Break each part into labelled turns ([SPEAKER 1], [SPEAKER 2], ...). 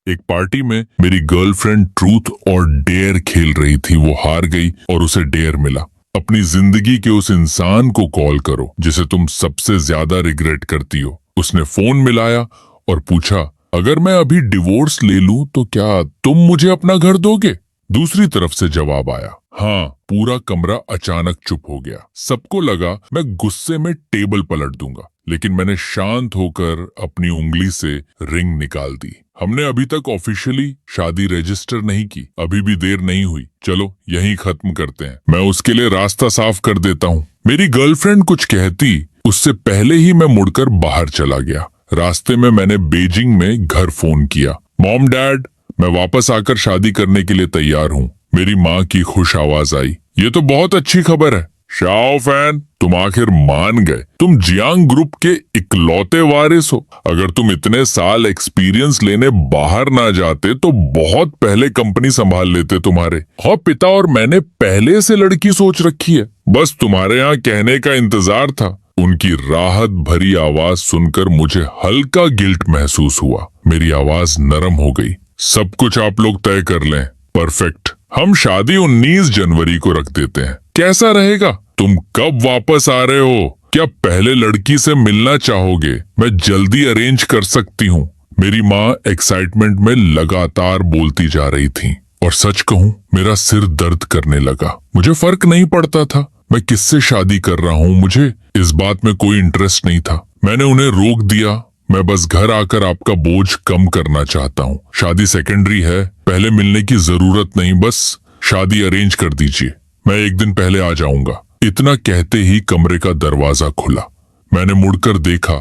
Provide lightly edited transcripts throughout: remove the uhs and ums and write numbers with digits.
[SPEAKER 1] एक पार्टी में मेरी गर्लफ्रेंड ट्रूथ और डेयर खेल रही थी। वो हार गई और उसे डेयर मिला। अपनी जिंदगी के उस इंसान को कॉल करो जिसे तुम सबसे ज्यादा रिग्रेट करती हो। उसने फोन मिलाया और पूछा, अगर मैं अभी डिवोर्स ले लूं तो क्या तुम मुझे अपना घर दोगे? दूसरी तरफ से जवाब आया, हाँ। पूरा कमरा अचानक चुप हो गया। सबको लगा मैं गुस्से में टेबल पलट दूंगा, लेकिन मैंने शांत होकर अपनी उंगली से रिंग निकाल दी। हमने अभी तक ऑफिशियली शादी रजिस्टर नहीं की, अभी भी देर नहीं हुई। चलो यहीं खत्म करते हैं, मैं उसके लिए रास्ता साफ कर देता हूँ। मेरी गर्लफ्रेंड कुछ कहती उससे पहले ही मैं मुड़कर बाहर चला गया। रास्ते में मैंने बीजिंग में घर फोन किया। मॉम डैड, मैं वापस आकर शादी करने के लिए तैयार हूँ। मेरी माँ की खुश आवाज आई, ये तो बहुत अच्छी खबर है। शाओ फैन, तुम आखिर मान गए। तुम जियांग ग्रुप के इकलौते वारिस हो। अगर तुम इतने साल एक्सपीरियंस लेने बाहर ना जाते तो बहुत पहले कंपनी संभाल लेते तुम्हारे। हाँ, पिता और मैंने पहले से लड़की सोच रखी है, बस तुम्हारे यहाँ कहने का इंतजार था। उनकी राहत भरी आवाज सुनकर मुझे हल्का गिल्ट महसूस हुआ। मेरी आवाज नरम हो गई। सब कुछ आप लोग तय कर लें। परफेक्ट। हम शादी 19 जनवरी को रख देते हैं। कैसा रहेगा? तुम कब वापस आ रहे हो? क्या पहले लड़की से मिलना चाहोगे? मैं जल्दी अरेंज कर सकती हूँ। मेरी माँ एक्साइटमेंट में लगातार बोलती जा रही थी और सच कहूँ मेरा सिर दर्द करने लगा। मुझे फर्क नहीं पड़ता था मैं किससे शादी कर रहा हूँ, मुझे इस बात में कोई इंटरेस्ट नहीं था। मैंने उन्हें रोक दिया। मैं बस घर आकर आपका बोझ कम करना चाहता हूँ। शादी सेकेंडरी है, पहले मिलने की जरूरत नहीं, बस शादी अरेंज कर दीजिए। मैं एक दिन पहले आ जाऊंगा। इतना कहते ही कमरे का दरवाजा खुला। मैंने मुड़कर देखा,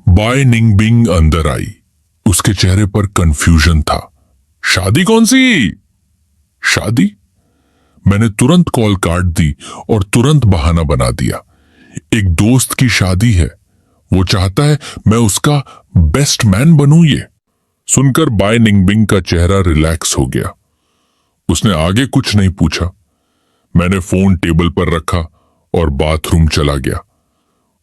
[SPEAKER 1] बाय निंगबिंग अंदर आई। उसके चेहरे पर कंफ्यूजन था। शादी कौन सी शादी? मैंने तुरंत कॉल काट दी और तुरंत बहाना बना दिया। एक दोस्त की शादी है, वो चाहता है मैं उसका बेस्ट मैन बनूं। ये सुनकर बाय निंगबिंग का चेहरा रिलैक्स हो गया। उसने आगे कुछ नहीं पूछा। मैंने फोन टेबल पर रखा और बाथरूम चला गया।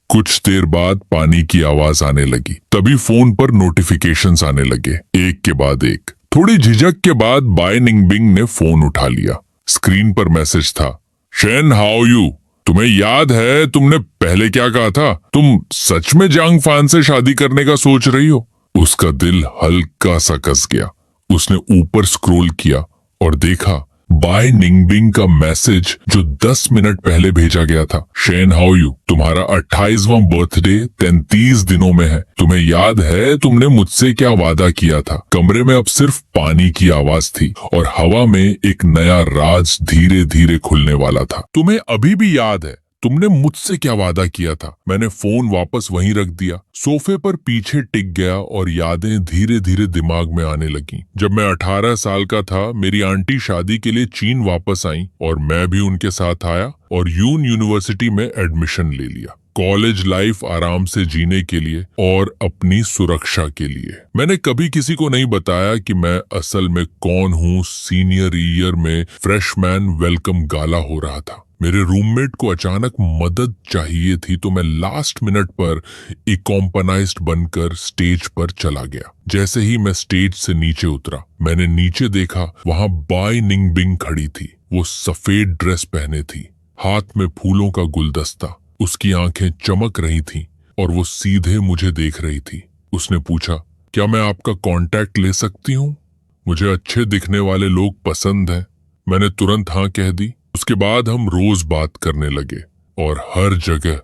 [SPEAKER 1] कुछ देर बाद पानी की आवाज आने लगी। तभी फोन पर नोटिफिकेशंस आने लगे, एक के बाद एक। थोड़ी झिझक के बाद बाय निंगबिंग ने फोन उठा लिया। स्क्रीन पर मैसेज था, शेन हाउ यू? तुम्हें याद है तुमने पहले क्या कहा था? तुम सच में जांग फान से शादी करने का सोच रही हो? उसका दिल हल्का सा कस गया। उसने ऊपर स्क्रॉल किया और देखा बाय निंगबिंग का मैसेज जो 10 मिनट पहले भेजा गया था। शेन हाउ यू, तुम्हारा 28वां बर्थडे 33 दिनों में है। तुम्हें याद है तुमने मुझसे क्या वादा किया था? कमरे में अब सिर्फ पानी की आवाज थी और हवा में एक नया राज धीरे धीरे खुलने वाला था। तुम्हें अभी भी याद है तुमने मुझसे क्या वादा किया था? मैंने फोन वापस वहीं रख दिया, सोफे पर पीछे टिक गया और यादें धीरे धीरे दिमाग में आने लगी। जब मैं 18 साल का था, मेरी आंटी शादी के लिए चीन वापस आई और मैं भी उनके साथ आया और यूनिवर्सिटी में एडमिशन ले लिया। कॉलेज लाइफ आराम से जीने के लिए और अपनी सुरक्षा के लिए। मैंने कभी किसी को नहीं बताया कि मैं असल में कौन हूँ। सीनियर ईयर में फ्रेशमैन वेलकम गाला हो रहा था। मेरे रूममेट को अचानक मदद चाहिए थी तो मैं लास्ट मिनट पर इकॉम्पनाइज्ड बनकर स्टेज पर चला गया। जैसे ही मैं स्टेज से नीचे उतरा, मैंने नीचे देखा, वहां बाय निंगबिंग खड़ी थी। वो सफेद ड्रेस पहने थी, हाथ में फूलों का गुलदस्ता। उसकी आंखें चमक रही थीं और वो सीधे मुझे देख रही थी। उसने पूछा, क्या मैं आपका कांटेक्ट ले सकती हूँ? मुझे अच्छे दिखने वाले लोग पसंद हैं। मैंने तुरंत हाँ कह दी। उसके बाद हम रोज बात करने लगे और हर जगह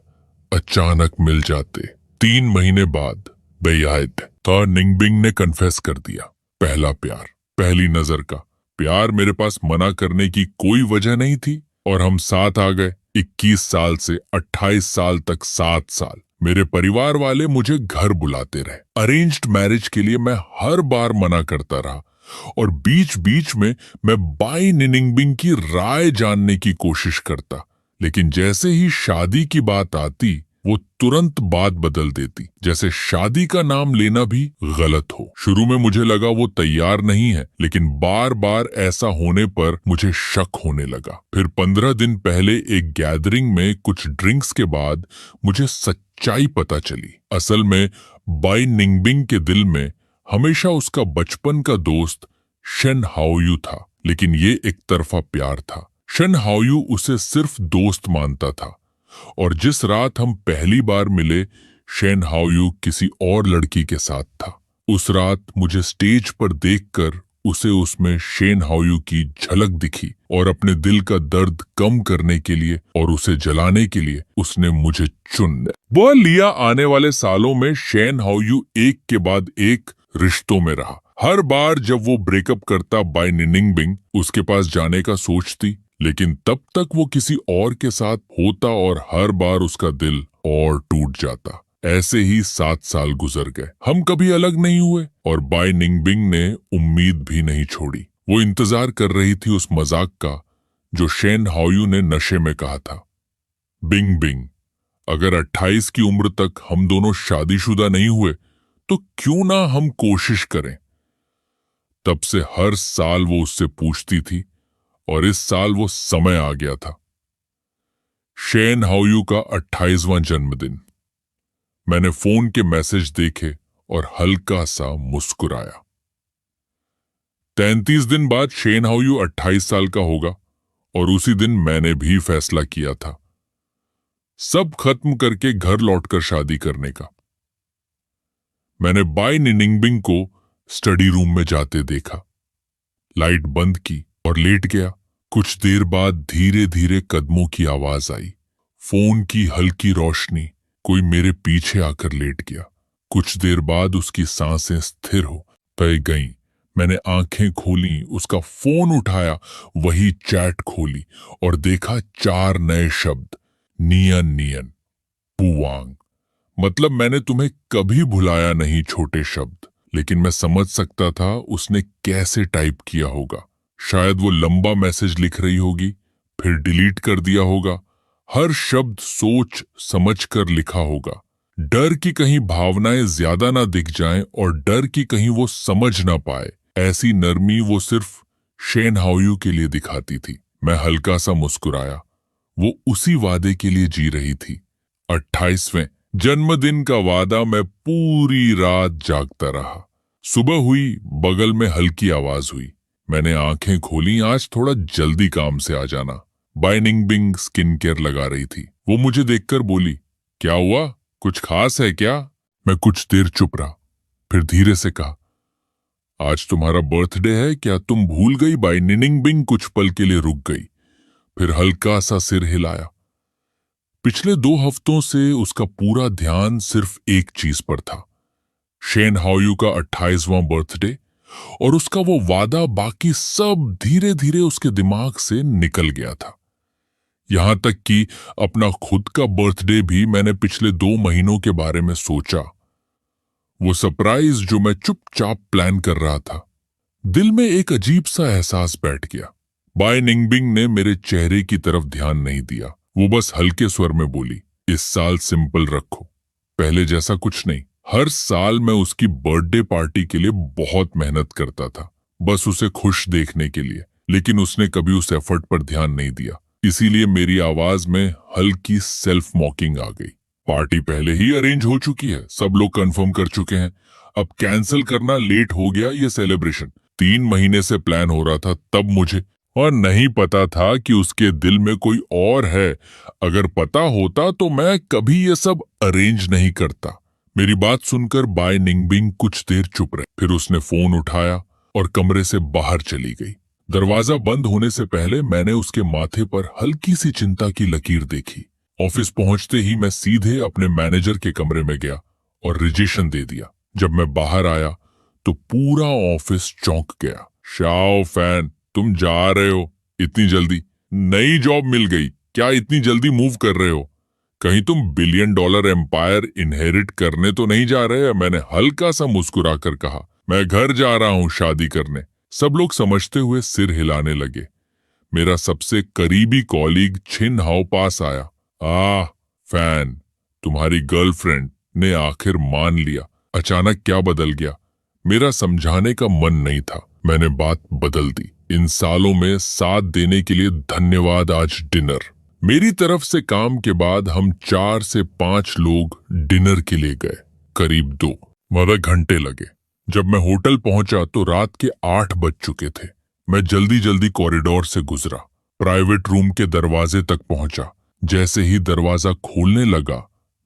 [SPEAKER 1] अचानक मिल जाते। 3 महीने बाद बेयाद था निंगबिंग ने कन्फेस कर दिया। पहला प्यार, पहली नजर का प्यार। मेरे पास मना करने की कोई वजह नहीं थी और हम साथ आ गए। 21 साल से 28 साल तक 7 साल। मेरे परिवार वाले मुझे घर बुलाते रहे। अरेंज्ड मैरिज के लिए मैं हर बार मना करता रहा और बीच बीच में मैं बाय निंगबिंग की राय जानने की कोशिश करता, लेकिन जैसे ही शादी की बात आती वो तुरंत बात बदल देती, जैसे शादी का नाम लेना भी गलत हो। शुरू में मुझे लगा वो तैयार नहीं है, लेकिन बार बार ऐसा होने पर मुझे शक होने लगा। फिर 15 दिन पहले एक गैदरिंग में कुछ ड्रिंक्स के बाद मुझे सच्चाई पता चली। असल में बाय निंगबिंग के दिल में हमेशा उसका बचपन का दोस्त शेन हाओयू था, लेकिन ये एक तरफा प्यार था। शेन हाओयू उसे सिर्फ दोस्त मानता था, और जिस रात हम पहली बार मिले, शेन हाओयू किसी और लड़की के साथ था। उस रात मुझे स्टेज पर देखकर उसे उसमें शेन हाओयू की झलक दिखी, और अपने दिल का दर्द कम करने के लिए और उसे जलाने के लिए उसने मुझे चुन लिया। वह लिया आने वाले सालों में शेन हाओयू एक के बाद एक रिश्तों में रहा। हर बार जब वो ब्रेकअप करता, बाय निनिंगबिंग उसके पास जाने का सोचती, लेकिन तब तक वो किसी और के साथ होता और हर बार उसका दिल और टूट जाता। ऐसे ही 7 साल गुजर गए। हम कभी अलग नहीं हुए, और बाय निंगबिंग ने उम्मीद भी नहीं छोड़ी। वो इंतजार कर रही थी उस मजाक का जो शेन हाओयू ने नशे में कहा था। बिंग बिंग, अगर 28 की उम्र तक हम दोनों शादीशुदा नहीं हुए तो क्यों ना हम कोशिश करें। तब से हर साल वो उससे पूछती थी, और इस साल वो समय आ गया था। शेन हाओयू का 28वां जन्मदिन। मैंने फोन के मैसेज देखे और हल्का सा मुस्कुराया। 33 दिन बाद शेन हाओयू 28 साल का होगा, और उसी दिन मैंने भी फैसला किया था सब खत्म करके घर लौटकर शादी करने का। मैंने बाय निनिंगबिंग को स्टडी रूम में जाते देखा, लाइट बंद की और लेट गया। कुछ देर बाद धीरे धीरे कदमों की आवाज आई, फोन की हल्की रोशनी, कोई मेरे पीछे आकर लेट गया। कुछ देर बाद उसकी सांसें स्थिर हो गईं। मैंने आंखें खोली, उसका फोन उठाया, वही चैट खोली और देखा 4 नए शब्द, नियन नियन, पुवांग। मतलब मैंने तुम्हें कभी भुलाया नहीं छोटे शब्द, लेकिन मैं समझ सकता था उसने कैसे टाइप किया होगा। शायद वो लंबा मैसेज लिख रही होगी, फिर डिलीट कर दिया होगा। हर शब्द सोच समझ कर लिखा होगा। डर की कहीं भावनाएं ज्यादा ना दिख जाएं और डर की कहीं वो समझ ना पाए। ऐसी नरमी वो सिर्फ शेन हाओयू के लिए दिखाती थी। मैं हल्का सा मुस्कुराया। वो उसी वादे के लिए जी रही थी। 28वें जन्मदिन का वादा। मैं पूरी रात जागता रहा। सुबह हुई, बगल में हल्की आवाज हुई। मैंने आंखें खोली। आज थोड़ा जल्दी काम से आ जाना। बाय निंगबिंग स्किन केयर लगा रही थी। वो मुझे देखकर बोली, क्या हुआ, कुछ खास है क्या? मैं कुछ देर चुप रहा, फिर धीरे से कहा, आज तुम्हारा बर्थडे है क्या? तुम भूल गई? बाय निनिंगबिंग कुछ पल के लिए रुक गई, फिर हल्का सा सिर हिलाया। पिछले 2 हफ्तों से उसका पूरा ध्यान सिर्फ एक चीज पर था, शेन हाओयू का 28वां बर्थडे, और उसका वो वादा। बाकी सब धीरे धीरे उसके दिमाग से निकल गया था। यहां तक कि अपना खुद का बर्थडे भी मैंने पिछले 2 महीनों के बारे में सोचा। वो सरप्राइज जो मैं चुपचाप प्लान कर रहा था। दिल में एक अजीब सा एहसास बैठ गया। बाय निंगबिंग ने मेरे चेहरे की तरफ ध्यान नहीं दिया। वो बस हल्के स्वर में बोली, इस साल सिंपल रखो, पहले जैसा कुछ नहीं। हर साल मैं उसकी बर्थडे पार्टी के लिए बहुत मेहनत करता था, बस उसे खुश देखने के लिए, लेकिन उसने कभी उस एफर्ट पर ध्यान नहीं दिया। इसीलिए मेरी आवाज में हल्की सेल्फ मॉकिंग आ गई। पार्टी पहले ही अरेंज हो चुकी है, सब लोग कंफर्म कर चुके हैं। अब कैंसिल करना लेट हो गया। ये सेलिब्रेशन 3 महीने से प्लान हो रहा था तब मुझे, और नहीं पता था कि उसके दिल में कोई और है। अगर पता होता तो मैं कभी ये सब अरेंज नहीं करता। मेरी बात सुनकर बाय निंगबिंग कुछ देर चुप रहे, फिर उसने फोन उठाया और कमरे से बाहर चली गई। दरवाजा बंद होने से पहले मैंने उसके माथे पर हल्की सी चिंता की लकीर देखी। ऑफिस पहुंचते ही मैं सीधे अपने मैनेजर के कमरे में गया और रिजेक्शन दे दिया। जब मैं बाहर आया तो पूरा ऑफिस चौंक गया। शाओ फैन, तुम जा रहे हो इतनी जल्दी? नई जॉब मिल गई क्या? इतनी जल्दी मूव कर रहे हो? कहीं तुम $1 बिलियन एम्पायर इनहेरिट करने तो नहीं जा रहे? मैंने हल्का सा मुस्कुराकर कहा, मैं घर जा रहा हूं शादी करने। सब लोग समझते हुए सिर हिलाने लगे। मेरा सबसे करीबी कॉलीग छिन हाओ पास आया। फैन, तुम्हारी गर्लफ्रेंड ने आखिर मान लिया। अचानक क्या बदल गया? मेरा समझाने का मन नहीं था। मैंने बात बदल दी। इन सालों में साथ देने के लिए धन्यवाद। आज डिनर मेरी तरफ से। काम के बाद हम 4 से 5 लोग डिनर के लिए गए। करीब 2 घंटे लगे। जब मैं होटल पहुंचा तो रात के 8 बज चुके थे। मैं जल्दी जल्दी कॉरिडोर से गुजरा, प्राइवेट रूम के दरवाजे तक पहुंचा। जैसे ही दरवाजा खोलने लगा,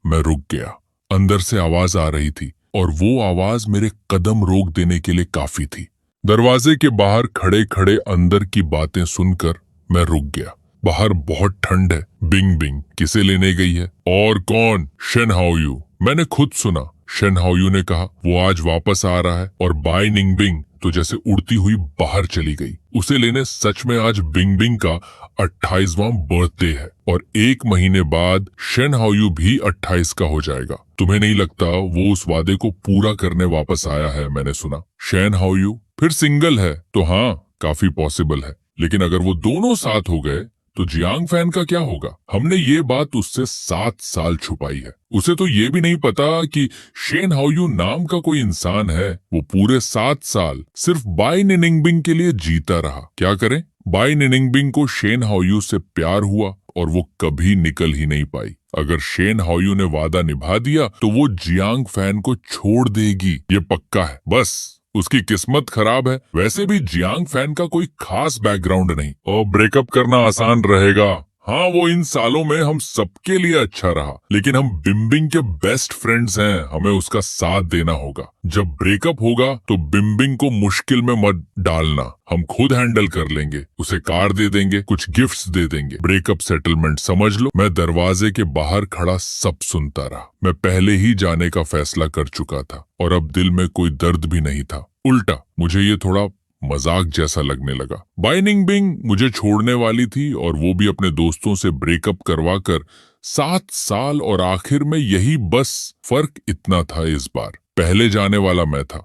[SPEAKER 1] मैं रुक गया। अंदर से आवाज आ रही थी और वो आवाज मेरे कदम रोक देने के लिए काफी थी। दरवाजे के बाहर खड़े खड़े अंदर की बातें सुनकर मैं रुक गया। बाहर बहुत ठंड है। बिंग बिंग किसे लेने गई है? और कौन? शेन हाओयू। मैंने खुद सुना। शेन हाओयू ने कहा वो आज वापस आ रहा है। और बाय निंग बिंग तो जैसे उड़ती हुई बाहर चली गई। उसे लेने सच में आज बिंग बिंग का 28वां बर्थडे है और 1 महीने बाद शेन हाओयू भी 28 का हो जाएगा। तुम्हें नहीं लगता वो उस वादे को पूरा करने वापस आया है? मैंने सुना। शेन हाओयू फिर सिंगल है तो हाँ, काफी पॉसिबल है। लेकिन अगर वो दोनों साथ हो गए तो जियांग फैन का क्या होगा? हमने ये बात उससे 7 साल छुपाई है। उसे तो ये भी नहीं पता कि शेन हाओयू नाम का कोई इंसान है। वो पूरे 7 साल सिर्फ बाय निनिंगबिंग के लिए जीता रहा। क्या करें? बाय निनिंगबिंग को शेन हाओयू से प्यार हुआ और वो कभी निकल ही नहीं पाई। अगर शेन हाओयू ने वादा निभा दिया तो वो जियांग फैन को छोड़ देगी, ये पक्का है। बस उसकी किस्मत खराब है। वैसे भी जियांग फैन का कोई खास बैकग्राउंड नहीं और ब्रेकअप करना आसान रहेगा। हाँ, वो इन सालों में हम सबके लिए अच्छा रहा, लेकिन हम बिम्बिंग के बेस्ट फ्रेंड्स हैं। हमें उसका साथ देना होगा। जब ब्रेकअप होगा तो बिम्बिंग को मुश्किल में मत डालना। हम खुद हैंडल कर लेंगे। उसे कार दे देंगे, कुछ गिफ्ट्स दे देंगे। ब्रेकअप सेटलमेंट समझ लो। मैं दरवाजे के बाहर खड़ा सब सुनता रहा। मैं पहले ही जाने का फैसला कर चुका था और अब दिल में कोई दर्द भी नहीं था। उल्टा मुझे ये थोड़ा मजाक जैसा लगने लगा। बाय निंगबिंग मुझे छोड़ने वाली थी और वो भी अपने दोस्तों से ब्रेकअप करवा कर 7 साल। और आखिर में यही बस फर्क इतना था, इस बार पहले जाने वाला मैं था।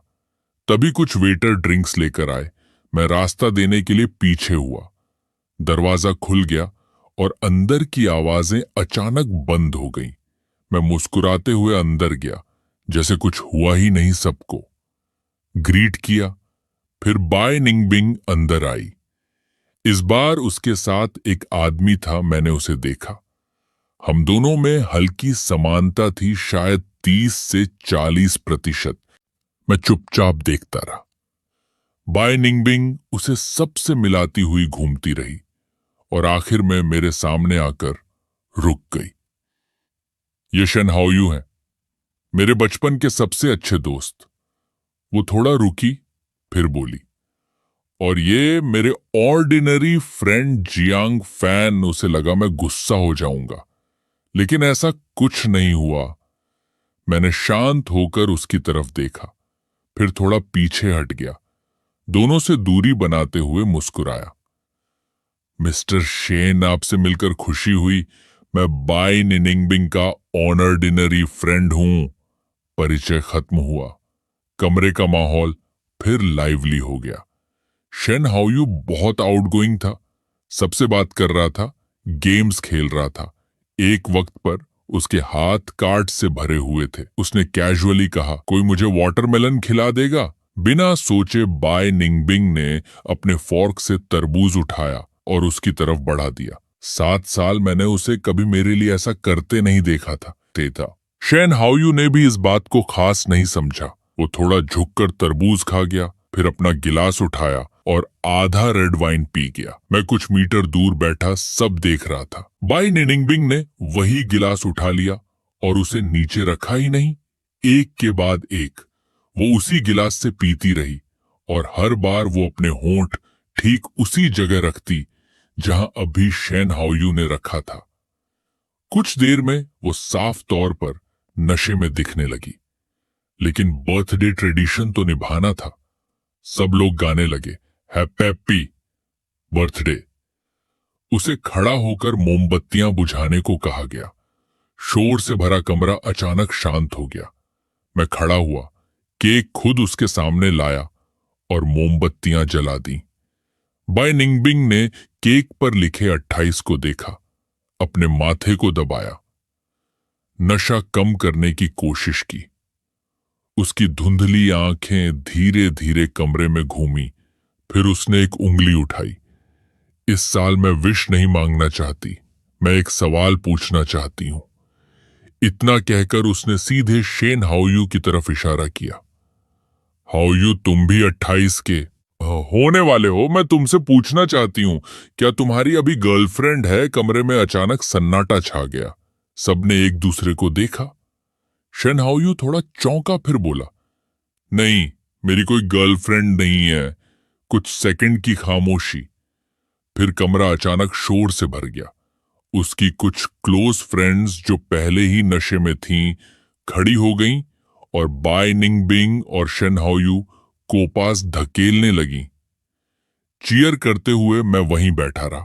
[SPEAKER 1] तभी कुछ वेटर ड्रिंक्स लेकर आए। मैं रास्ता देने के लिए पीछे हुआ। दरवाजा खुल गया और अंदर की आवाजें अचानक बंद हो गईं। मैं मुस्कुराते हुए अंदर गया, जैसे कुछ हुआ ही नहीं। सबको ग्रीट किया। फिर बाय निंगबिंग अंदर आई। इस बार उसके साथ एक आदमी था। मैंने उसे देखा। हम दोनों में हल्की समानता थी, शायद 30 से 40%। मैं चुपचाप देखता रहा। बाय निंगबिंग उसे सबसे मिलाती हुई घूमती रही और आखिर में मेरे सामने आकर रुक गई। ये शेन हाओयू है, मेरे बचपन के सबसे अच्छे दोस्त। वो थोड़ा रुकी, फिर बोली, और ये मेरे ऑर्डिनरी फ्रेंड जियांग फैन। उसे लगा मैं गुस्सा हो जाऊंगा, लेकिन ऐसा कुछ नहीं हुआ। मैंने शांत होकर उसकी तरफ देखा, फिर थोड़ा पीछे हट गया, दोनों से दूरी बनाते हुए मुस्कुराया। मिस्टर शेन, आपसे मिलकर खुशी हुई। मैं बाय निनिंगबिंग का ऑर्डिनरी फ्रेंड हूं। परिचय खत्म हुआ। कमरे का माहौल फिर लाइवली हो गया। शेन हाओयू बहुत आउटगोइंग था, सबसे बात कर रहा था, गेम्स खेल रहा था। एक वक्त पर उसके हाथ कार्ड से भरे हुए थे। उसने कैजुअली कहा, कोई मुझे वाटरमेलन खिला देगा? बिना सोचे बाय निंगबिंग ने अपने फोर्क से तरबूज उठाया और उसकी तरफ बढ़ा दिया। 7 साल मैंने उसे कभी मेरे लिए ऐसा करते नहीं देखा था। शेन हाओयू ने भी इस बात को खास नहीं समझा। वो थोड़ा झुककर तरबूज खा गया, फिर अपना गिलास उठाया और आधा रेड वाइन पी गया। मैं कुछ मीटर दूर बैठा सब देख रहा था। बाय निनिंगबिंग ने वही गिलास उठा लिया और उसे नीचे रखा ही नहीं। एक के बाद एक वो उसी गिलास से पीती रही और हर बार वो अपने होंठ ठीक उसी जगह रखती जहां अभी शेन हाओयू ने रखा था। कुछ देर में वो साफ तौर पर नशे में दिखने लगी, लेकिन बर्थडे ट्रेडिशन तो निभाना था। सब लोग गाने लगे, हैप्पी बर्थडे। उसे खड़ा होकर मोमबत्तियां बुझाने को कहा गया। शोर से भरा कमरा अचानक शांत हो गया। मैं खड़ा हुआ, केक खुद उसके सामने लाया और मोमबत्तियां जला दी। बाय निंगबिंग ने केक पर लिखे 28 को देखा, अपने माथे को दबाया, नशा कम करने की कोशिश की। उसकी धुंधली आंखें धीरे धीरे कमरे में घूमी, फिर उसने एक उंगली उठाई। इस साल मैं विश नहीं मांगना चाहती, मैं एक सवाल पूछना चाहती हूं। इतना कहकर उसने सीधे शेन हाओयू की तरफ इशारा किया। हाउ यू, तुम भी 28 के होने वाले हो। मैं तुमसे पूछना चाहती हूँ, क्या तुम्हारी अभी गर्लफ्रेंड है? कमरे में अचानक सन्नाटा छा गया। सबने एक दूसरे को देखा। शन हाउ थोड़ा चौंका, फिर बोला, नहीं, मेरी कोई गर्लफ्रेंड नहीं है। कुछ सेकंड की खामोशी, फिर कमरा अचानक शोर से भर गया। उसकी कुछ क्लोज फ्रेंड्स जो पहले ही नशे में थीं, खड़ी हो गईं और बाय निंगबिंग और शन हाउ को पास धकेलने लगी। चीयर करते हुए मैं वहीं बैठा रहा,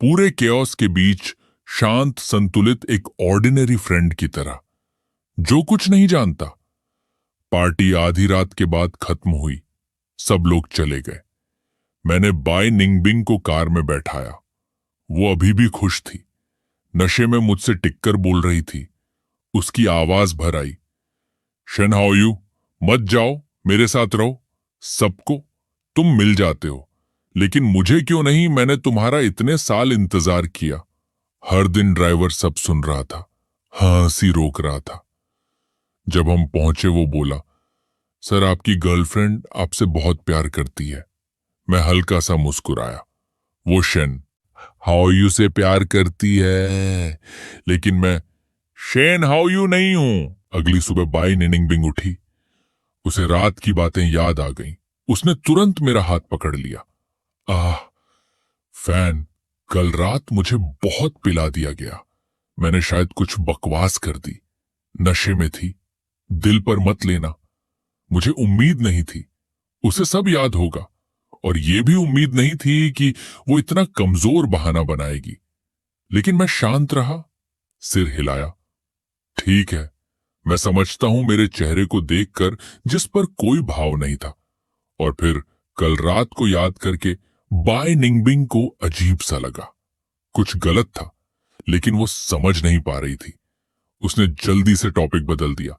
[SPEAKER 1] पूरे केओस के बीच, शांत संतुलित, एक ऑर्डिनरी फ्रेंड की तरह, जो कुछ नहीं जानता। पार्टी आधी रात के बाद खत्म हुई। सब लोग चले गए। मैंने बाय निंगबिंग को कार में बैठाया। वो अभी भी खुश थी, नशे में मुझसे टिककर बोल रही थी। उसकी आवाज भर आई, शन हाउ मत जाओ, मेरे साथ रहो। सबको तुम मिल जाते हो, लेकिन मुझे क्यों नहीं? मैंने तुम्हारा इतने साल इंतजार किया। हर दिन ड्राइवर सब सुन रहा था, हंसी रोक रहा था। जब हम पहुंचे वो बोला, सर आपकी गर्लफ्रेंड आपसे बहुत प्यार करती है। मैं हल्का सा मुस्कुराया। वो शन हाउ से प्यार करती है, लेकिन मैं शेन हाउ नहीं हूं। अगली सुबह बाई निनिंगबिंग उठी। उसे रात की बातें याद आ गईं। उसने तुरंत मेरा हाथ पकड़ लिया। आह फैन, कल रात मुझे बहुत पिला दिया गया। मैंने शायद कुछ बकवास कर दी। नशे में थी, दिल पर मत लेना। मुझे उम्मीद नहीं थी उसे सब याद होगा, और यह भी उम्मीद नहीं थी कि वो इतना कमजोर बहाना बनाएगी। लेकिन मैं शांत रहा, सिर हिलाया। ठीक है, मैं समझता हूं मेरे चेहरे को देखकर, जिस पर कोई भाव नहीं था। और फिर कल रात को याद करके बाय निंगबिंग को अजीब सा लगा। कुछ गलत था, लेकिन वो समझ नहीं पा रही थी। उसने जल्दी से टॉपिक बदल दिया।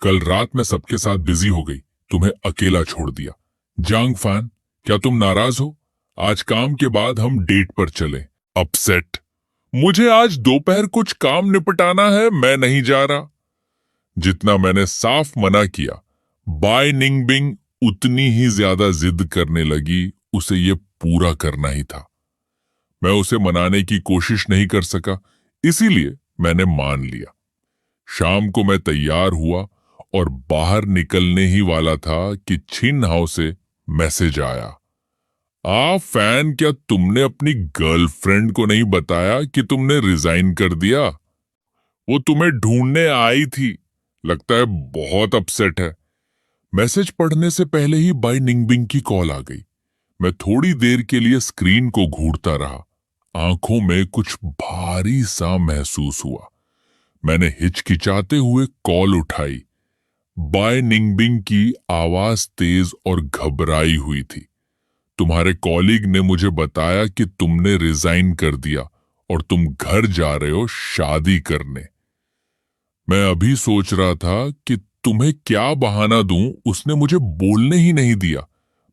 [SPEAKER 1] कल रात मैं सबके साथ बिजी हो गई, तुम्हें अकेला छोड़ दिया। जांग फैन, क्या तुम नाराज हो? आज काम के बाद हम डेट पर चलें। अपसेट, मुझे आज दोपहर कुछ काम निपटाना है, मैं नहीं जा रहा। जितना मैंने साफ मना किया, बाय निंगबिंग उतनी ही ज्यादा जिद करने लगी। उसे ये पूरा करना ही था। मैं उसे मनाने की कोशिश नहीं कर सका, इसीलिए मैंने मान लिया। शाम को मैं तैयार हुआ और बाहर निकलने ही वाला था कि छिन हाउ से मैसेज आया। फैन, क्या तुमने अपनी गर्लफ्रेंड को नहीं बताया कि तुमने रिजाइन कर दिया? वो तुम्हें ढूंढने आई थी, लगता है बहुत अपसेट है। मैसेज पढ़ने से पहले ही बाई निंगबिंग की कॉल आ गई। मैं थोड़ी देर के लिए स्क्रीन को घूरता रहा। आंखों में कुछ भारी सा महसूस हुआ। मैंने हिचकिचाते हुए कॉल उठाई। बाय निंगबिंग की आवाज तेज और घबराई हुई थी। तुम्हारे कॉलीग ने मुझे बताया कि तुमने रिजाइन कर दिया और तुम घर जा रहे हो शादी करने। मैं अभी सोच रहा था कि तुम्हें क्या बहाना दूं, उसने मुझे बोलने ही नहीं दिया।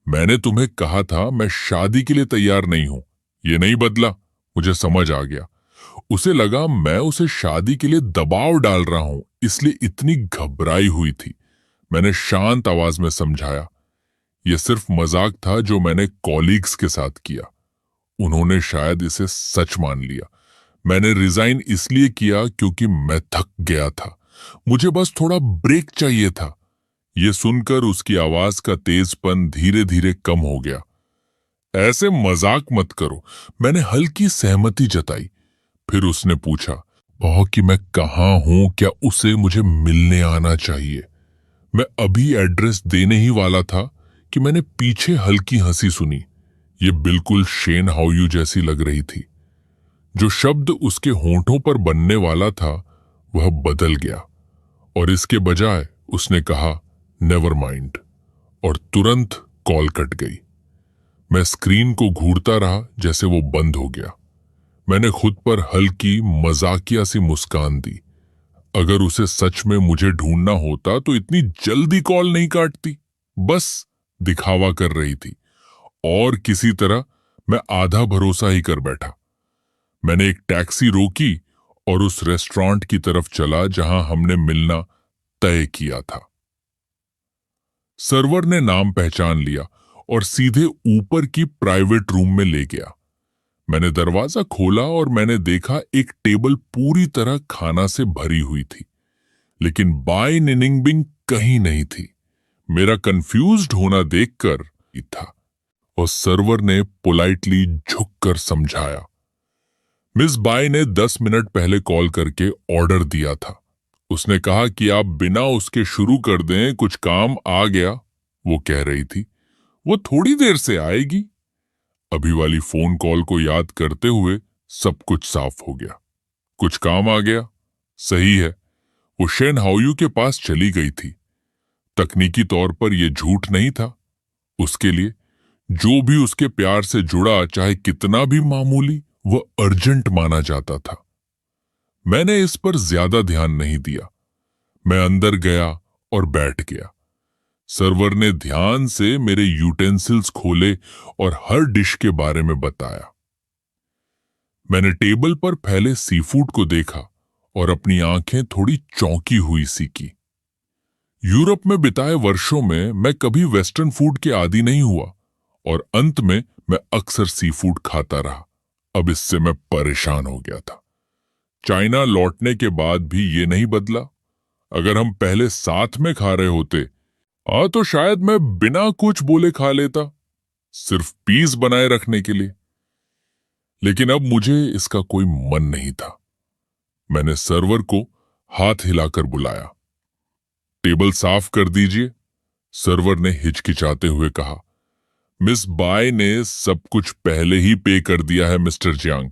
[SPEAKER 1] मैंने तुम्हें कहा था मैं शादी के लिए तैयार नहीं हूं। ये नहीं बदला। मुझे समझ आ गया। उसे लगा मैं उसे शादी के लिए दबाव डाल रहा हूं, इसलिए इतनी घबराई हुई थी। मैंने शांत आवाज में समझाया, यह सिर्फ मजाक था जो मैंने कॉलीग्स के साथ किया। उन्होंने शायद इसे सच मान लिया। मैंने रिजाइन इसलिए किया क्योंकि मैं थक गया था। मुझे बस थोड़ा ब्रेक चाहिए था। यह सुनकर उसकी आवाज का तेजपन धीरे धीरे कम हो गया। ऐसे मजाक मत करो। मैंने हल्की सहमति जताई। फिर उसने पूछा, कि मैं कहाँ हूं, क्या उसे मुझे मिलने आना चाहिए? मैं अभी एड्रेस देने ही वाला था कि मैंने पीछे हल्की हंसी सुनी। ये बिल्कुल शेन हाउ जैसी लग रही थी। जो शब्द उसके होंठों पर बनने वाला था वह बदल गया, और इसके बजाय उसने कहा, नेवर माइंड, और तुरंत कॉल कट गई। मैं स्क्रीन को घूरता रहा जैसे वो बंद हो गया। मैंने खुद पर हल्की मजाकिया सी मुस्कान दी। अगर उसे सच में मुझे ढूंढना होता तो इतनी जल्दी कॉल नहीं काटती। बस दिखावा कर रही थी, और किसी तरह मैं आधा भरोसा ही कर बैठा। मैंने एक टैक्सी रोकी और उस रेस्टोरेंट की तरफ चला जहां हमने मिलना तय किया था। सर्वर ने नाम पहचान लिया और सीधे ऊपर की प्राइवेट रूम में ले गया। मैंने दरवाजा खोला और मैंने देखा एक टेबल पूरी तरह खाना से भरी हुई थी, लेकिन बाय निनिंगबिंग कहीं नहीं थी। मेरा कंफ्यूज्ड होना देखकर ही था और सर्वर ने पोलाइटली झुककर समझाया, मिस बाय ने 10 मिनट पहले कॉल करके ऑर्डर दिया था। उसने कहा कि आप बिना उसके शुरू कर दें, कुछ काम आ गया। वो कह रही थी वो थोड़ी देर से आएगी। अभी वाली फोन कॉल को याद करते हुए सब कुछ साफ हो गया। कुछ काम आ गया, सही है। वो शेन हाओयू के पास चली गई थी। तकनीकी तौर पर यह झूठ नहीं था। उसके लिए जो भी उसके प्यार से जुड़ा, चाहे कितना भी मामूली, वह अर्जेंट माना जाता था। मैंने इस पर ज्यादा ध्यान नहीं दिया। मैं अंदर गया और बैठ गया। सर्वर ने ध्यान से मेरे यूटेंसिल्स खोले और हर डिश के बारे में बताया। मैंने टेबल पर फैले सीफूड को देखा और अपनी आंखें थोड़ी चौंकी हुई सी की। यूरोप में बिताए वर्षों में मैं कभी वेस्टर्न फूड के आदी नहीं हुआ और अंत में मैं अक्सर सीफूड खाता रहा। अब इससे मैं परेशान हो गया था। चाइना लौटने के बाद भी ये नहीं बदला। अगर हम पहले साथ में खा रहे होते तो शायद मैं बिना कुछ बोले खा लेता, सिर्फ पीस बनाए रखने के लिए। लेकिन अब मुझे इसका कोई मन नहीं था। मैंने सर्वर को हाथ हिलाकर बुलाया। टेबल साफ कर दीजिए, सर्वर ने हिचकिचाते हुए कहा। मिस बाय ने सब कुछ पहले ही पे कर दिया है मिस्टर जियांग।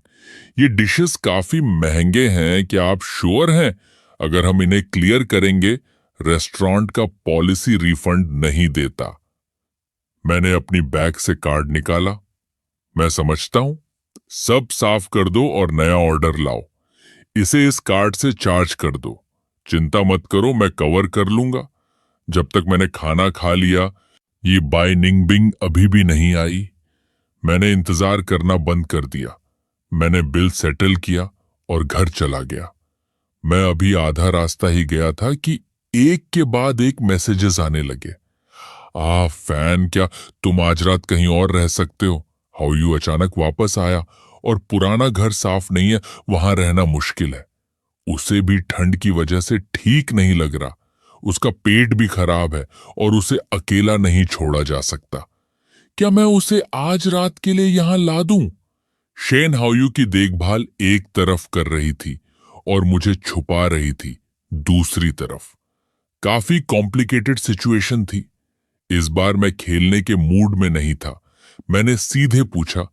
[SPEAKER 1] ये डिशेस काफी महंगे हैं। क्या आप श्योर हैं अगर हम इन्हें क्लियर करेंगे रेस्टोरेंट का पॉलिसी रिफंड नहीं देता? मैंने अपनी बैग से कार्ड निकाला। मैं समझता हूं, सब साफ कर दो और नया ऑर्डर लाओ। इसे इस कार्ड से चार्ज कर दो। चिंता मत करो, मैं कवर कर लूंगा। जब तक मैंने खाना खा लिया, ये बाय निंगबिंग अभी भी नहीं आई। मैंने इंतजार करना बंद कर दिया। मैंने बिल सेटल किया और घर चला गया। मैं अभी आधा रास्ता ही गया था कि एक के बाद एक मैसेजेस आने लगे। फैन, क्या तुम आज रात कहीं और रह सकते हो? हाओयू अचानक वापस आया और पुराना घर साफ नहीं है, वहां रहना मुश्किल है। उसे भी ठंड की वजह से ठीक नहीं लग रहा। उसका पेट भी खराब है और उसे अकेला नहीं छोड़ा जा सकता। क्या मैं उसे आज रात के लिए यहां ला दूं? शेन हाओयू की देखभाल एक तरफ कर रही थी और मुझे छुपा रही थी दूसरी तरफ। काफी कॉम्प्लिकेटेड सिचुएशन थी। इस बार मैं खेलने के मूड में नहीं था। मैंने सीधे पूछा,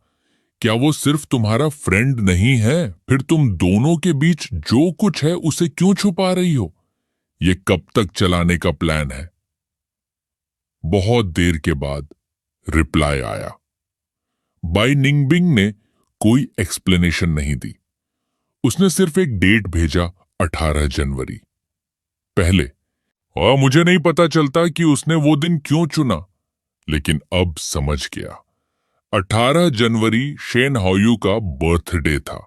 [SPEAKER 1] क्या वो सिर्फ तुम्हारा फ्रेंड नहीं है? फिर तुम दोनों के बीच जो कुछ है उसे क्यों छुपा रही हो? ये कब तक चलाने का प्लान है? बहुत देर के बाद रिप्लाई आया। बाय निंगबिंग ने कोई एक्सप्लेनेशन नहीं दी। उसने सिर्फ एक डेट भेजा, 18 जनवरी। पहले और मुझे नहीं पता चलता कि उसने वो दिन क्यों चुना, लेकिन अब समझ गया। 18 जनवरी शेन हाओयू का बर्थडे था।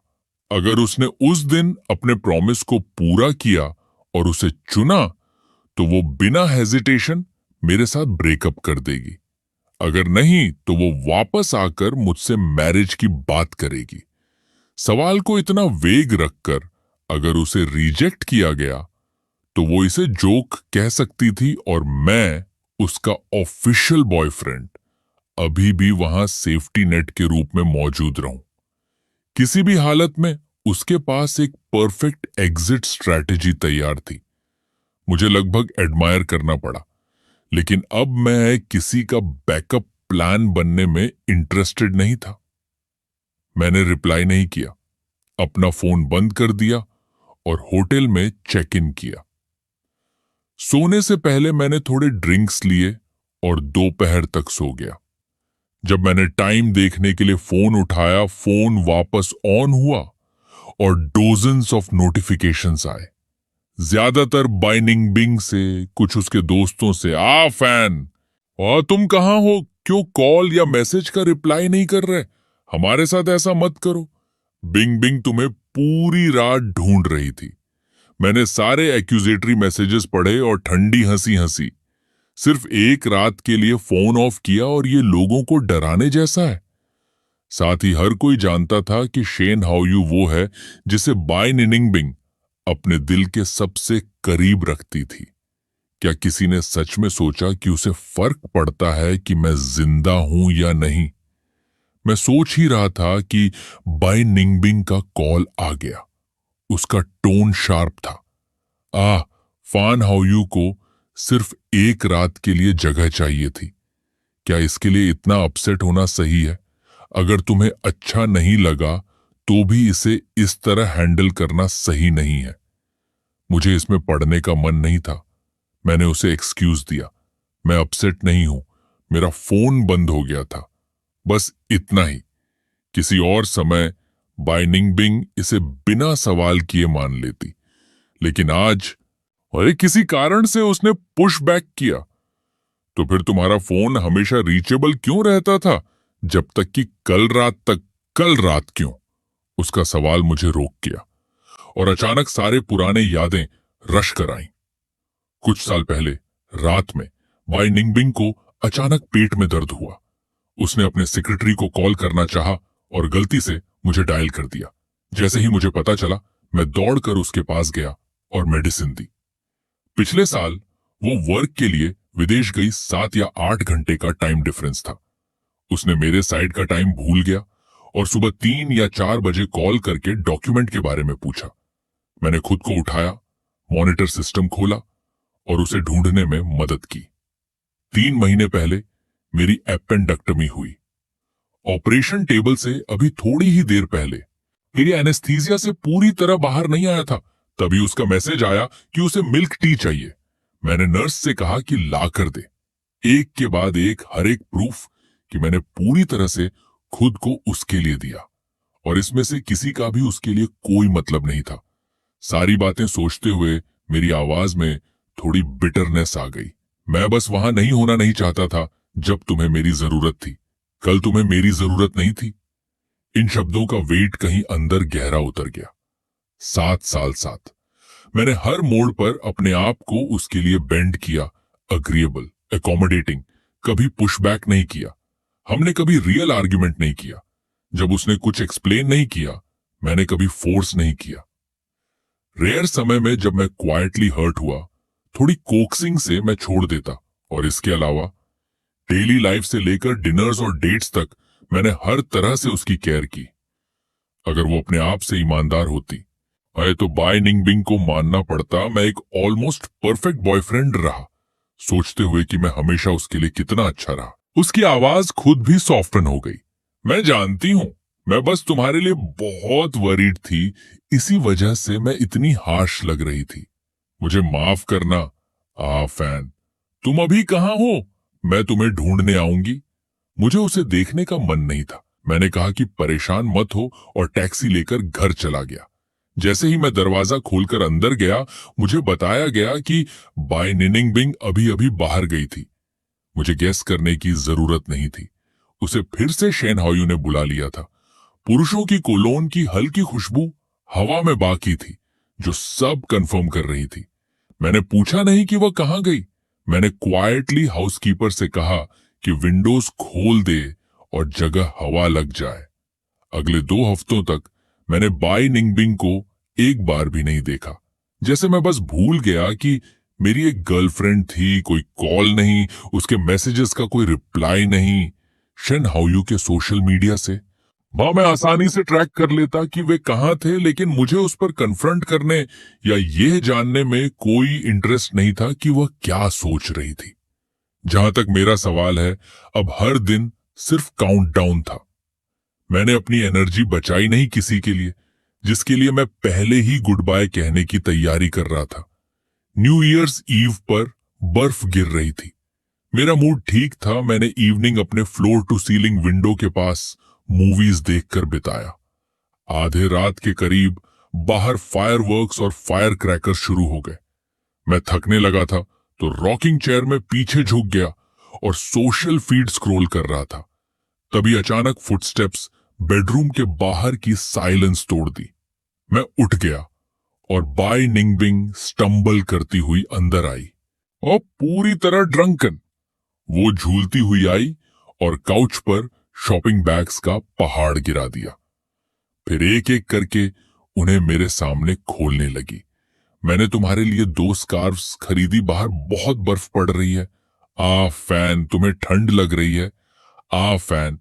[SPEAKER 1] अगर उसने उस दिन अपने प्रॉमिस को पूरा किया और उसे चुना, तो वो बिना हेजिटेशन मेरे साथ ब्रेकअप कर देगी। अगर नहीं, तो वो वापस आकर मुझसे मैरिज की बात करेगी। सवाल को इतना वेग रखकर अगर उसे रिजेक्ट किया गया, तो वो इसे जोक कह सकती थी और मैं, उसका ऑफिशियल बॉयफ्रेंड, अभी भी वहां सेफ्टी नेट के रूप में मौजूद रहूं। किसी भी हालत में उसके पास एक परफेक्ट एग्जिट स्ट्रैटेजी तैयार थी। मुझे लगभग एडमायर करना पड़ा, लेकिन अब मैं किसी का बैकअप प्लान बनने में इंटरेस्टेड नहीं था। मैंने रिप्लाई नहीं किया, अपना फोन बंद कर दिया और होटल में चेक इन किया। सोने से पहले मैंने थोड़े ड्रिंक्स लिए और दोपहर तक सो गया। जब मैंने टाइम देखने के लिए फोन उठाया, फोन वापस ऑन हुआ और डोजन्स ऑफ नोटिफिकेशंस आए। ज्यादातर बाय निंगबिंग से, कुछ उसके दोस्तों से। फैन, और तुम कहां हो? क्यों कॉल या मैसेज का रिप्लाई नहीं कर रहे? हमारे साथ ऐसा मत करो। बिंग बिंग तुम्हें पूरी रात ढूंढ रही थी। मैंने सारे एक्यूजेटरी मैसेजेस पढ़े और ठंडी हंसी हंसी। सिर्फ एक रात के लिए फोन ऑफ किया और ये लोगों को डराने जैसा है। साथ ही हर कोई जानता था कि शेन हाओयू वो है जिसे बाय निनिंगबिंग अपने दिल के सबसे करीब रखती थी। क्या किसी ने सच में सोचा कि उसे फर्क पड़ता है कि मैं जिंदा हूं या नहीं? मैं सोच ही रहा था कि बाय निंगबिंग का कॉल आ गया। उसका टोन शार्प था। फान हाओयू को सिर्फ एक रात के लिए जगह चाहिए थी। क्या इसके लिए इतना अपसेट होना सही है? अगर तुम्हें अच्छा नहीं लगा तो भी इसे इस तरह हैंडल करना सही नहीं है। मुझे इसमें पढ़ने का मन नहीं था। मैंने उसे एक्सक्यूज दिया। मैं अपसेट नहीं हूं, मेरा फोन बंद हो गया था, बस इतना ही। किसी और समय बाय निंगबिंग इसे बिना सवाल किए मान लेती, लेकिन आज अरे किसी कारण से उसने पुश बैक किया। तो फिर तुम्हारा फोन हमेशा रीचेबल क्यों रहता था जब तक कि कल रात तक? कल रात क्यों? उसका सवाल मुझे रोक गया और अचानक सारे पुराने यादें रश कर आईं। कुछ साल पहले रात में बाय निंगबिंग को अचानक पेट में दर्द हुआ। उसने अपने सेक्रेटरी को कॉल करना चाहा और गलती से मुझे डायल कर दिया। जैसे ही मुझे पता चला, मैं दौड़कर उसके पास गया और मेडिसिन दी। पिछले साल वो वर्क के लिए विदेश गई। 7 या 8 घंटे का टाइम डिफरेंस था। उसने मेरे साइड का टाइम भूल गया और सुबह 3 या 4 बजे कॉल करके डॉक्यूमेंट के बारे में पूछा। मैंने खुद को उठाया, मॉनिटर सिस्टम खोला और उसे ढूंढने में मदद की। 3 महीने पहले मेरी एपेंडेक्टमी हुई। ऑपरेशन टेबल से अभी थोड़ी ही देर पहले मेरी एनेस्थीसिया से पूरी तरह बाहर नहीं आया था, तभी उसका मैसेज आया कि उसे मिल्क टी चाहिए। मैंने नर्स से कहा कि ला कर दे। एक के बाद एक हर एक प्रूफ कि मैंने पूरी तरह से खुद को उसके लिए दिया और इसमें से किसी का भी उसके लिए कोई मतलब नहीं था। सारी बातें सोचते हुए मेरी आवाज में थोड़ी बिटरनेस आ गई। मैं बस वहां नहीं होना नहीं चाहता था जब तुम्हें मेरी जरूरत थी। कल तुम्हें मेरी जरूरत नहीं थी। इन शब्दों का वेट कहीं अंदर गहरा उतर गया। 7 साल साथ मैंने हर मोड़ पर अपने आप को उसके लिए बेंड किया, अग्रीएबल, एकोमोडेटिंग, कभी पुशबैक नहीं किया। हमने कभी रियल आर्ग्यूमेंट नहीं किया। जब उसने कुछ एक्सप्लेन नहीं किया, मैंने कभी फोर्स नहीं किया। रेयर समय में जब मैं क्वाइटली हर्ट हुआ, थोड़ी कोक्सिंग से मैं छोड़ देता। और इसके अलावा डेली लाइफ से लेकर डिनर्स और डेट्स तक मैंने हर तरह से उसकी केयर की। अगर वो अपने आप से ईमानदार होती तो बाय निंगबिंग को मानना पड़ता मैं एक ऑलमोस्ट परफेक्ट बॉयफ्रेंड रहा, सोचते हुए कि मैं हमेशा उसके लिए कितना अच्छा रहा। उसकी आवाज खुद भी सॉफ्टन हो गई। मैं जानती हूं, मैं बस तुम्हारे लिए बहुत वरीड थी, इसी वजह से मैं इतनी हार्श लग रही थी। मुझे माफ करना। फैन, तुम अभी कहाँ हो? मैं तुम्हें ढूंढने आऊंगी। मुझे उसे देखने का मन नहीं था। मैंने कहा कि परेशान मत हो और टैक्सी लेकर घर चला गया। जैसे ही मैं दरवाजा खोलकर अंदर गया, मुझे बताया गया कि बाय निनिंगबिंग अभी अभी बाहर गई थी। मुझे गेस करने की जरूरत नहीं थी। उसे फिर से शेन हाओयू ने बुला लिया था। पुरुषों की कोलोन की हल्की खुशबू हवा में बाकी थी, जो सब कंफर्म कर रही थी। मैंने पूछा नहीं कि वह कहां गई। मैंने क्वाइटली हाउसकीपर से कहा कि विंडोज खोल दे और जगह हवा लग जाए। अगले 2 हफ्तों तक मैंने बाय निंगबिंग को एक बार भी नहीं देखा। जैसे मैं बस भूल गया कि मेरी एक गर्लफ्रेंड थी। कोई कॉल नहीं, उसके मैसेजेस का कोई रिप्लाई नहीं। शेन हाओयू के सोशल मीडिया से मैं आसानी से ट्रैक कर लेता कि वे कहां थे, लेकिन मुझे उस पर कन्फ्रंट करने या यह जानने में कोई इंटरेस्ट नहीं था कि वह क्या सोच रही थी। जहां तक मेरा सवाल है, अब हर दिन सिर्फ काउंटडाउन था। मैंने अपनी एनर्जी बचाई नहीं किसी के लिए जिसके लिए मैं पहले ही गुड बाय कहने की तैयारी कर रहा था। न्यू ईयर्स ईव पर बर्फ गिर रही थी। मेरा मूड ठीक था। मैंने इवनिंग अपने फ्लोर टू सीलिंग विंडो के पास मूवीज देखकर बिताया। आधे रात के करीब बाहर फायरवर्क्स और फायर क्रैकर्स शुरू हो गए। मैं थकने लगा था तो रॉकिंग चेयर में पीछे झुक गया और सोशल फीड स्क्रॉल कर रहा था। तभी अचानक फुटस्टेप्स बेडरूम के बाहर की साइलेंस तोड़ दी। मैं उठ गया और बाय निंगबिंग स्टंबल करती हुई अंदर आई। और पूरी तरह ड्रंकन। वो झूलती हुई आई और काउच पर शॉपिंग बैग्स का पहाड़ गिरा दिया। फिर एक एक करके उन्हें मेरे सामने खोलने लगी। मैंने तुम्हारे लिए 2 स्कार्फ्स खरीदी, बाहर बहुत बर्फ पड़ रही है। आ फैन, तुम्हें ठंड लग रही है। आ फैन,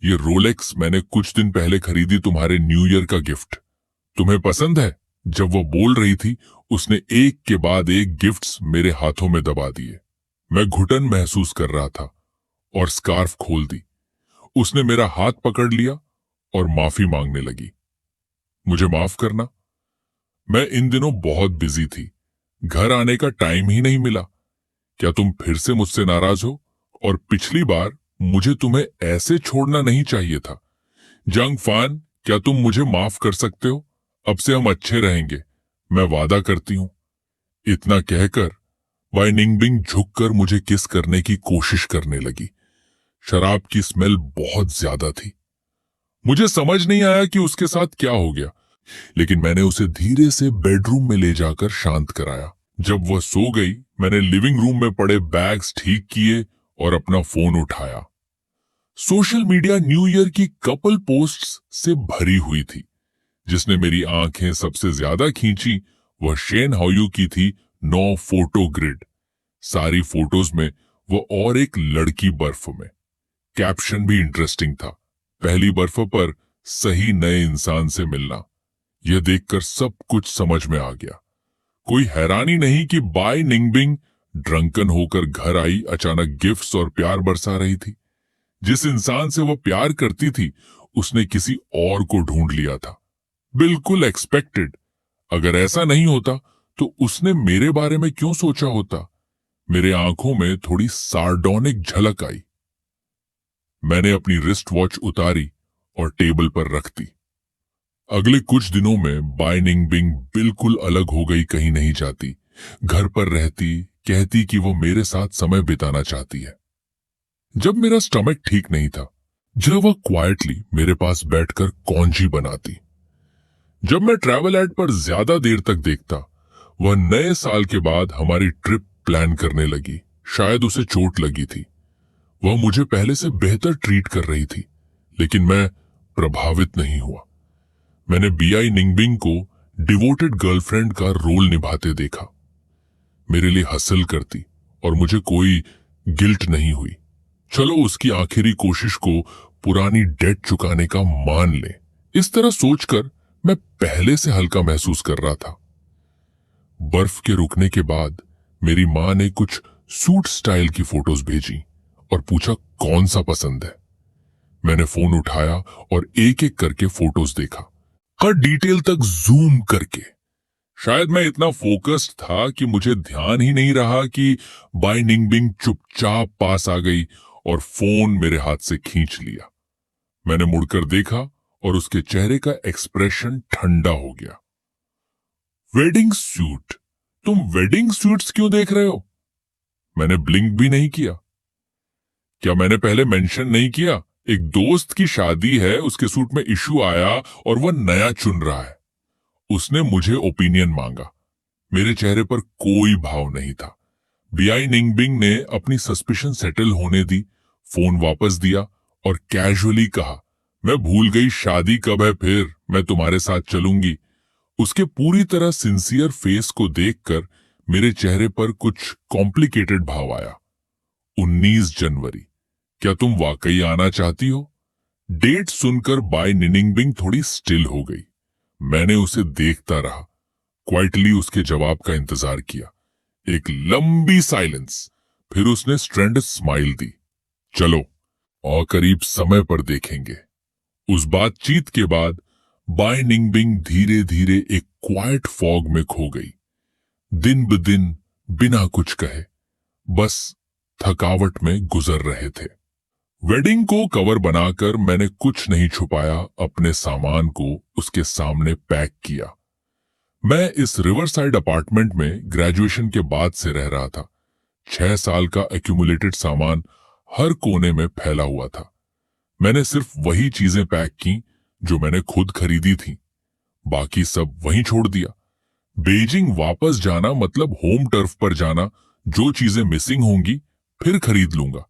[SPEAKER 1] ये रोलेक्स मैंने कुछ दिन पहले खरीदी, तुम्हारे न्यू ईयर का गिफ्ट। तुम्हें पसंद है? जब वो बोल रही थी उसने एक के बाद एक गिफ्ट्स मेरे हाथों में दबा दिए। मैं घुटन महसूस कर रहा था और स्कार्फ खोल दी। उसने मेरा हाथ पकड़ लिया और माफी मांगने लगी। मुझे माफ करना, मैं इन दिनों बहुत बिजी थी, घर आने का टाइम ही नहीं मिला। क्या तुम फिर से मुझसे नाराज हो? और पिछली बार मुझे तुम्हें ऐसे छोड़ना नहीं चाहिए था। जंग फान, क्या तुम मुझे माफ कर सकते हो? अब से हम अच्छे रहेंगे, मैं वादा करती हूं। इतना कहकर वाई निंगबिंग झुककर मुझे किस करने की कोशिश करने लगी। शराब की स्मेल बहुत ज्यादा थी। मुझे समझ नहीं आया कि उसके साथ क्या हो गया, लेकिन मैंने उसे धीरे से बेडरूम में ले जाकर शांत कराया। जब वह सो गई, मैंने लिविंग रूम में पड़े बैग्स ठीक किए और अपना फोन उठाया। सोशल मीडिया न्यू ईयर की कपल पोस्ट्स से भरी हुई थी। जिसने मेरी आंखें सबसे ज्यादा खींची वह शेन हाओयू की थी। 9 फोटो ग्रिड, सारी फोटोज में वो और एक लड़की बर्फ में। कैप्शन भी इंटरेस्टिंग था, पहली बर्फ पर सही नए इंसान से मिलना। यह देखकर सब कुछ समझ में आ गया। कोई हैरानी नहीं कि बाय निंगबिंग ड्रंकन होकर घर आई, अचानक गिफ्ट्स और प्यार बरसा रही थी। जिस इंसान से वो प्यार करती थी उसने किसी और को ढूंढ लिया था। बिल्कुल एक्सपेक्टेड। अगर ऐसा नहीं होता तो उसने मेरे बारे में क्यों सोचा होता? मेरे आंखों में थोड़ी सार्डोनिक झलक आई। मैंने अपनी रिस्ट वॉच उतारी और टेबल पर रख दी। अगले कुछ दिनों में बाय निंगबिंग बिल्कुल अलग हो गई, कहीं नहीं जाती, घर पर रहती, कहती कि वो मेरे साथ समय बिताना चाहती है। जब मेरा स्टमक ठीक नहीं था, जरा वह क्वाइटली मेरे पास बैठकर कॉन्जी बनाती। जब मैं ट्रैवल एड पर ज्यादा देर तक देखता, वह नए साल के बाद हमारी ट्रिप प्लान करने लगी। शायद उसे चोट लगी थी। वह मुझे पहले से बेहतर ट्रीट कर रही थी, लेकिन मैं प्रभावित नहीं हुआ। मैंने बीआई निंगबिंग को डिवोटेड गर्लफ्रेंड का रोल निभाते देखा। मेरे लिए हसल करती और मुझे कोई गिल्ट नहीं हुई। चलो उसकी आखिरी कोशिश को पुरानी डेट चुकाने का मान ले। इस तरह सोचकर मैं पहले से हल्का महसूस कर रहा था। बर्फ के रुकने के बाद मेरी मां ने कुछ सूट स्टाइल की फोटोज भेजी और पूछा कौन सा पसंद है। मैंने फोन उठाया और एक एक करके फोटोज देखा, हर डिटेल तक जूम करके। शायद मैं इतना फोकस्ड था कि मुझे ध्यान ही नहीं रहा कि बाय निंगबिंग चुपचाप पास आ गई और फोन मेरे हाथ से खींच लिया। मैंने मुड़कर देखा और उसके चेहरे का एक्सप्रेशन ठंडा हो गया। Wedding suit? तुम वेडिंग सूट्स क्यों देख रहे हो? मैंने ब्लिंक भी नहीं किया। क्या मैंने पहले मेंशन नहीं किया? एक दोस्त की शादी है, उसके सूट में इशू आया और वह नया चुन रहा है। उसने मुझे ओपिनियन मांगा। मेरे चेहरे पर कोई भाव नहीं था। बीआई निंगबिंग ने अपनी सस्पिशन सेटल होने दी, फोन वापस दिया और कैजुअली कहा, मैं भूल गई, शादी कब है, फिर मैं तुम्हारे साथ चलूंगी। उसके पूरी तरह सिंसियर फेस को देखकर मेरे चेहरे पर कुछ कॉम्प्लिकेटेड भाव आया। 19 जनवरी, क्या तुम वाकई आना चाहती हो? डेट सुनकर बाय निंगबिंग थोड़ी स्टिल हो गई। मैंने उसे देखता रहा, क्वाइटली उसके जवाब का इंतजार किया। एक लंबी साइलेंस, फिर उसने स्ट्रेंड स्माइल दी। चलो और करीब समय पर देखेंगे। उस बातचीत के बाद बाय निंगबिंग धीरे धीरे एक क्वाइट फॉग में खो गई। दिन ब दिन बिना कुछ कहे बस थकावट में गुजर रहे थे। वेडिंग को कवर बनाकर मैंने कुछ नहीं छुपाया, अपने सामान को उसके सामने पैक किया। मैं इस रिवर साइड अपार्टमेंट में ग्रेजुएशन के बाद से रह रहा था। 6 साल का एक्यूमुलेटेड सामान हर कोने में फैला हुआ था। मैंने सिर्फ वही चीजें पैक की जो मैंने खुद खरीदी थी, बाकी सब वहीं छोड़ दिया। बीजिंग वापस जाना मतलब होम टर्फ पर जाना, जो चीजें मिसिंग होंगी फिर खरीद लूंगा,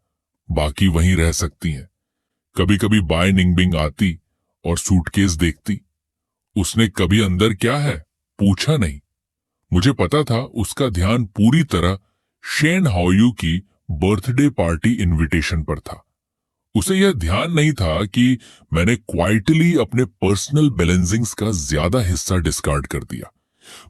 [SPEAKER 1] बाकी वहीं रह सकती हैं। कभी कभी बाय निंगबिंग आती और सूटकेस देखती। उसने कभी अंदर क्या है पूछा नहीं। मुझे पता था उसका ध्यान पूरी तरह शेन हाओयू की बर्थडे पार्टी इनविटेशन पर था। उसे यह ध्यान नहीं था कि मैंने क्वाइटली अपने पर्सनल बैलेंसिंग्स का ज्यादा हिस्सा डिस्कार्ड कर दिया।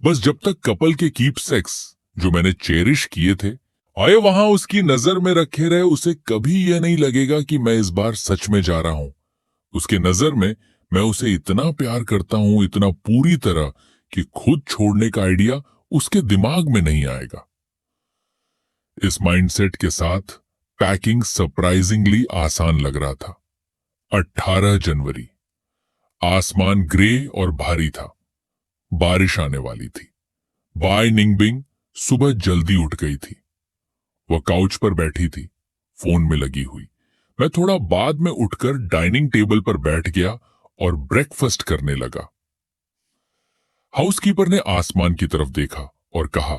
[SPEAKER 1] बस जब तक कपल के कीपसेक्स जो मैंने चेरिश किए थे आए वहां उसकी नजर में रखे रहे, उसे कभी यह नहीं लगेगा कि मैं इस बार सच में जा रहा हूं। उसके नजर में मैं उसे इतना प्यार करता हूं, इतना पूरी तरह कि खुद छोड़ने का आइडिया उसके दिमाग में नहीं आएगा। इस माइंडसेट के साथ पैकिंग सरप्राइजिंगली आसान लग रहा था। 18 जनवरी, आसमान ग्रे और भारी था। बारिश आने वाली थी। बाय निंगबिंग सुबह जल्दी उठ गई थी। वह काउच पर बैठी थी, फोन में लगी हुई। मैं थोड़ा बाद में उठकर डाइनिंग टेबल पर बैठ गया और ब्रेकफास्ट करने लगा। हाउसकीपर ने आसमान की तरफ देखा और कहा,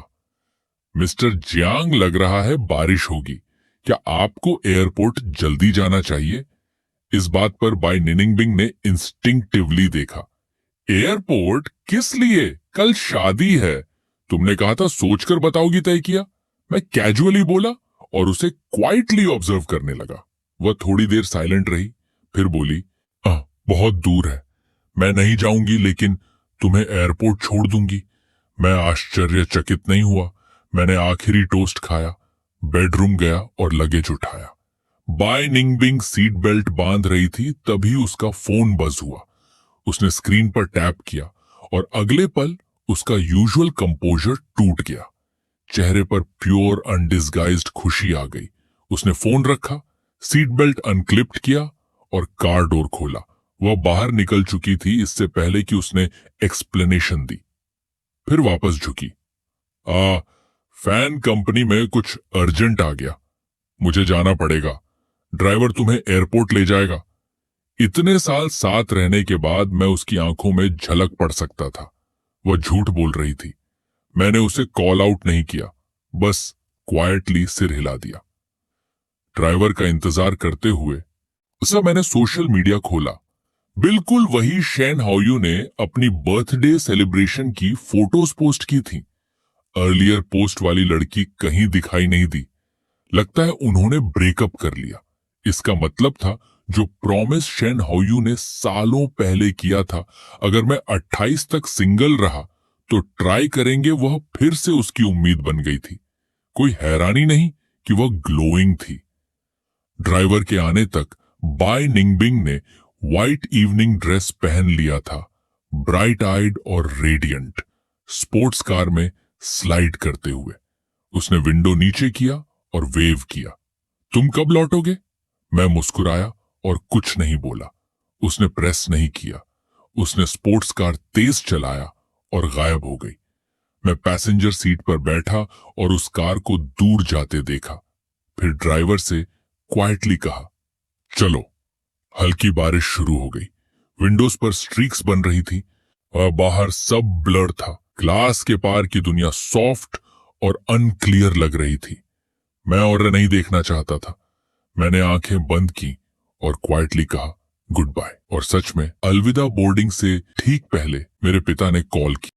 [SPEAKER 1] मिस्टर जियांग, लग रहा है बारिश होगी। क्या आपको एयरपोर्ट जल्दी जाना चाहिए? इस बात पर बाय निनिंगबिंग ने इंस्टिंक्टिवली देखा। एयरपोर्ट किस लिए? कल शादी है। तुमने कहा था सोचकर बताओगी, तय किया। मैं कैजुअली बोला और उसे क्वाइटली ऑब्जर्व करने लगा। वह थोड़ी देर साइलेंट रही, फिर बोली, बहुत दूर है, मैं नहीं जाऊंगी, लेकिन तुम्हें एयरपोर्ट छोड़ दूंगी। मैं आश्चर्यचकित नहीं हुआ। मैंने आखिरी टोस्ट खाया, बेडरूम गया और लगेज उठाया। बाय निंगबिंग सीट बेल्ट बांध रही थी, तभी उसका फोन बज हुआ। उसने स्क्रीन पर टैप किया और अगले पल उसका यूजुअल कंपोजर टूट गया। चेहरे पर प्योर अनडिस्गाइज्ड खुशी आ गई। उसने फोन रखा, सीट बेल्ट अनक्लिप्ड किया और कार डोर खोला। वह बाहर निकल चुकी थी इससे पहले कि उसने एक्सप्लेनेशन दी। फिर वापस झुकी। फैन कंपनी में कुछ अर्जेंट आ गया, मुझे जाना पड़ेगा। ड्राइवर तुम्हें एयरपोर्ट ले जाएगा। इतने साल साथ रहने के बाद मैं उसकी आंखों में झलक पड़ सकता था। वह झूठ बोल रही थी। मैंने उसे कॉल आउट नहीं किया, बस क्वाइटली सिर हिला दिया। ड्राइवर का इंतजार करते हुए उसे मैंने सोशल मीडिया खोला। बिल्कुल वही शेन हाओयू ने अपनी बर्थडे सेलिब्रेशन की फोटोज पोस्ट की थी। अर्लियर पोस्ट वाली लड़की कहीं दिखाई नहीं दी। लगता है उन्होंने ब्रेकअप कर लिया। इसका मतलब था जो प्रॉमिस शेन हाओयू ने सालों पहले किया था, अगर मैं 28 तक सिंगल रहा तो ट्राई करेंगे, वह फिर से उसकी उम्मीद बन गई थी। कोई हैरानी नहीं कि वह ग्लोइंग थी। ड्राइवर के आने तक बाय निंगबिंग ने व्हाइट इवनिंग ड्रेस पहन लिया था, ब्राइट आइड और रेडियंट, स्पोर्ट्स कार में स्लाइड करते हुए। उसने विंडो नीचे किया और वेव किया। तुम कब लौटोगे? मैं मुस्कुराया और कुछ नहीं बोला। उसने प्रेस नहीं किया। उसने स्पोर्ट्स कार तेज चलाया और गायब हो गई। मैं पैसेंजर सीट पर बैठा और उस कार को दूर जाते देखा। फिर ड्राइवर से क्वाइटली कहा, चलो। हल्की बारिश शुरू हो गई। विंडोज पर स्ट्रीक्स बन रही थी और बाहर सब ब्लर था। ग्लास के पार की दुनिया सॉफ्ट और अनक्लियर लग रही थी। मैं और नहीं देखना चाहता था। मैंने आंखें बंद की और क्वाइटली कहा गुड बाय। और सच में अलविदा बोर्डिंग से ठीक पहले मेरे पिता ने कॉल की।